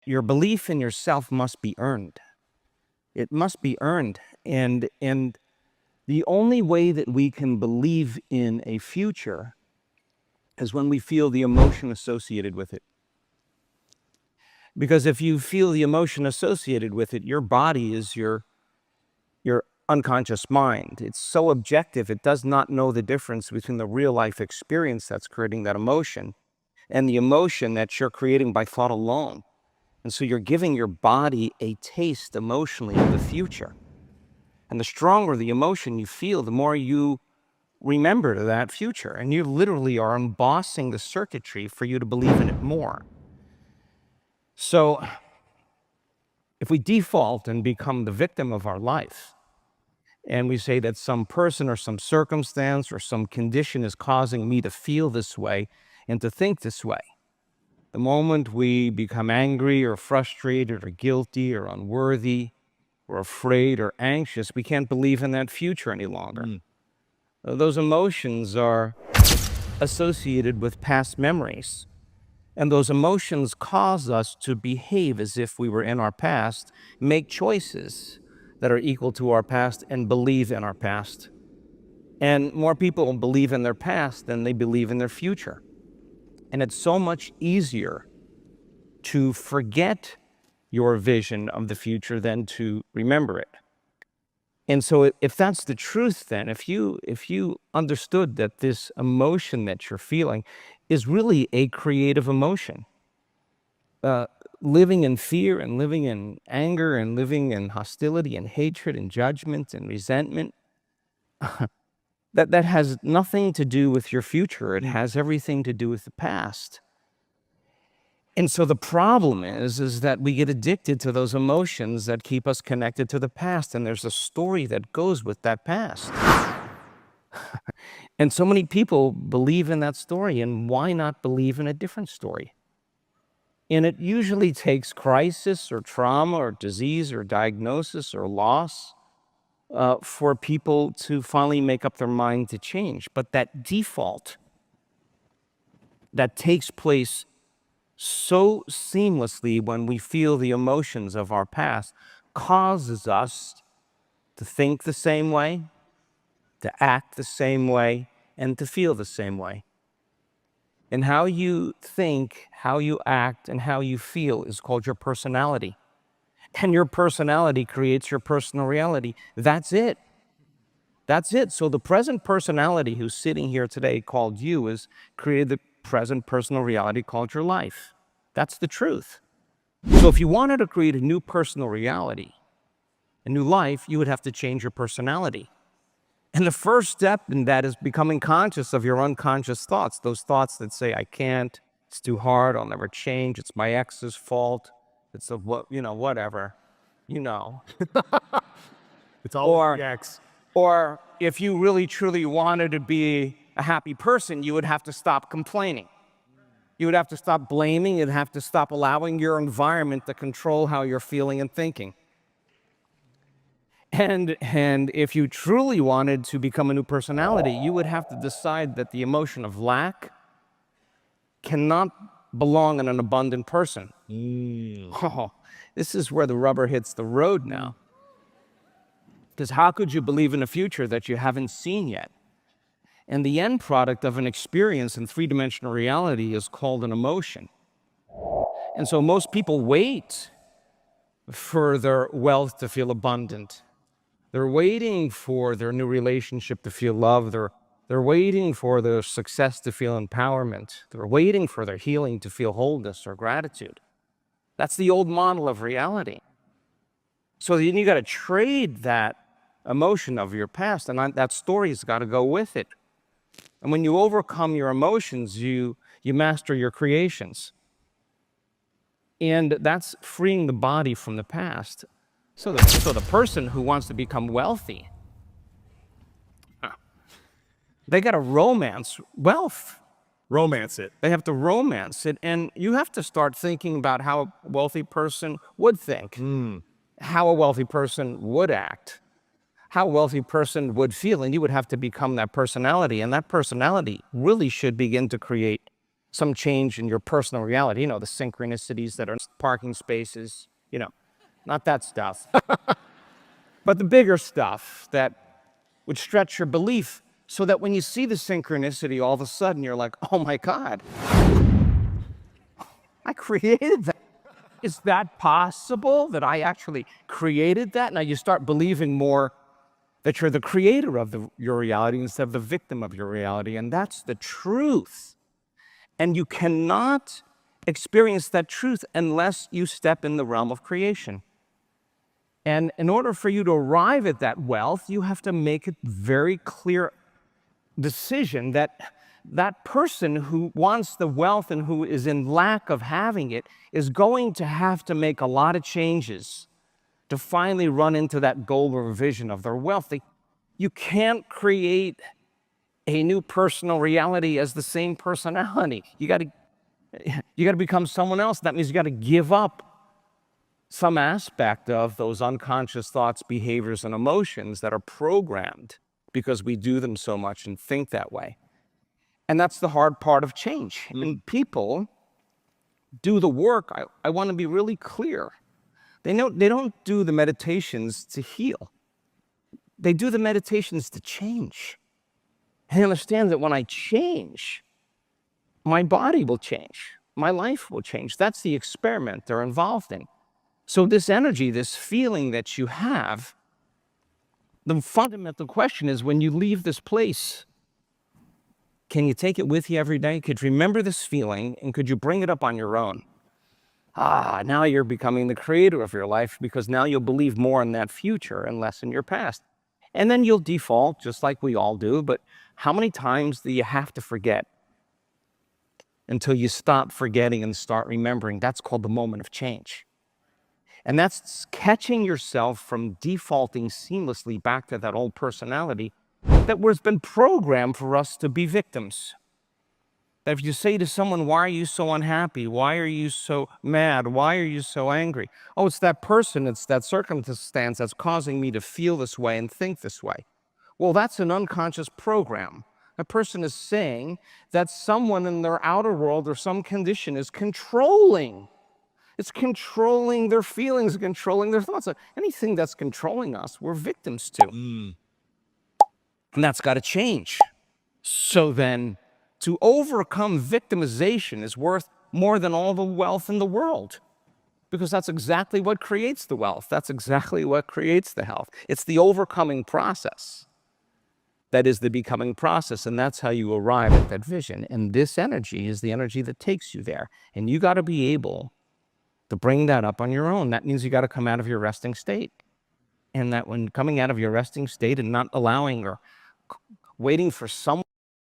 your belief in yourself must be earned. It must be earned. And the only way that we can believe in a future is when we feel the emotion associated with it. Because if you feel the emotion associated with it, your body is your unconscious mind. It's so objective, it does not know the difference between the real life experience that's creating that emotion and the emotion that you're creating by thought alone. And so you're giving your body a taste emotionally of the future. And the stronger the emotion you feel, the more you remember that future. And you literally are embossing the circuitry for you to believe in it more. So if we default and become the victim of our life, and we say that some person or some circumstance or some condition is causing me to feel this way and to think this way, the moment we become angry or frustrated or guilty or unworthy or afraid or anxious, we can't believe in that future any longer. Those emotions are associated with past memories. And those emotions cause us to behave as if we were in our past, make choices that are equal to our past, and believe in our past. And more people believe in their past than they believe in their future. And it's so much easier to forget your vision of the future than to remember it. And so if that's the truth, then if you understood that this emotion that you're feeling is really a creative emotion, living in fear and living in anger and living in hostility and hatred and judgment and resentment, that has nothing to do with your future. It has everything to do with the past. And so the problem is that we get addicted to those emotions that keep us connected to the past, and there's a story that goes with that past. And so many people believe in that story, and why not believe in a different story? And it usually takes crisis or trauma or disease or diagnosis or loss for people to finally make up their mind to change. But that default that takes place so seamlessly when we feel the emotions of our past causes us to think the same way, to act the same way, and to feel the same way. And how you think, how you act, and how you feel is called your personality. And your personality creates your personal reality. That's it. That's it. So the present personality who's sitting here today called you is created the present personal reality called your life. That's the truth. So if you wanted to create a new personal reality, a new life, you would have to change your personality. And the first step in that is becoming conscious of your unconscious thoughts, those thoughts that say, I can't, it's too hard, I'll never change, it's my ex's fault, it's whatever, It's always the ex. Or if you really truly wanted to be a happy person, you would have to stop complaining. You would have to stop blaming, you'd have to stop allowing your environment to control how you're feeling and thinking. And if you truly wanted to become a new personality, you would have to decide that the emotion of lack cannot belong in an abundant person. Oh, this is where the rubber hits the road now. Because how could you believe in a future that you haven't seen yet? And the end product of an experience in three-dimensional reality is called an emotion. And so most people wait for their wealth to feel abundant. They're waiting for their new relationship to feel love. They're waiting for their success to feel empowerment. They're waiting for their healing to feel wholeness or gratitude. That's the old model of reality. So then you got to trade that emotion of your past, and that story's got to go with it. And when you overcome your emotions, you master your creations. And that's freeing the body from the past. So the person who wants to become wealthy, they got to romance wealth. Romance it. They have to romance it. And you have to start thinking about how a wealthy person would think, how a wealthy person would act, how a wealthy person would feel. And you would have to become that personality. And that personality really should begin to create some change in your personal reality, the synchronicities that are parking spaces, not that stuff. But the bigger stuff that would stretch your belief so that when you see the synchronicity, all of a sudden you're like, oh my God, I created that. Is that possible that I actually created that? Now you start believing more that you're the creator of your reality instead of the victim of your reality. And that's the truth. And you cannot experience that truth unless you step in the realm of creation. And in order for you to arrive at that wealth, you have to make a very clear decision that that person who wants the wealth and who is in lack of having it is going to have to make a lot of changes to finally run into that goal or vision of their wealth. You can't create a new personal reality as the same personality. You got to become someone else. That means you got to give up some aspect of those unconscious thoughts, behaviors, and emotions that are programmed because we do them so much and think that way. And that's the hard part of change. When people do the work, I want to be really clear. They don't do the meditations to heal. They do the meditations to change. And understand that when I change, my body will change. My life will change. That's the experiment they're involved in. So this energy, this feeling that you have, the fundamental question is, when you leave this place, can you take it with you every day? Could you remember this feeling, and could you bring it up on your own? Now you're becoming the creator of your life, because now you'll believe more in that future and less in your past. And then you'll default, just like we all do, but how many times do you have to forget until you stop forgetting and start remembering? That's called the moment of change. And that's catching yourself from defaulting seamlessly back to that old personality that has been programmed for us to be victims. That if you say to someone, why are you so unhappy? Why are you so mad? Why are you so angry? Oh, it's that person, it's that circumstance that's causing me to feel this way and think this way. Well, that's an unconscious program. A person is saying that someone in their outer world or some condition is controlling. It's controlling their feelings, controlling their thoughts. Anything that's controlling us, we're victims to. And that's got to change. So then, to overcome victimization is worth more than all the wealth in the world, because that's exactly what creates the wealth. That's exactly what creates the health. It's the overcoming process that is the becoming process, and that's how you arrive at that vision. And this energy is the energy that takes you there. And you got to be able to bring that up on your own. That means you got to come out of your resting state. And that when coming out of your resting state and not allowing or waiting for someone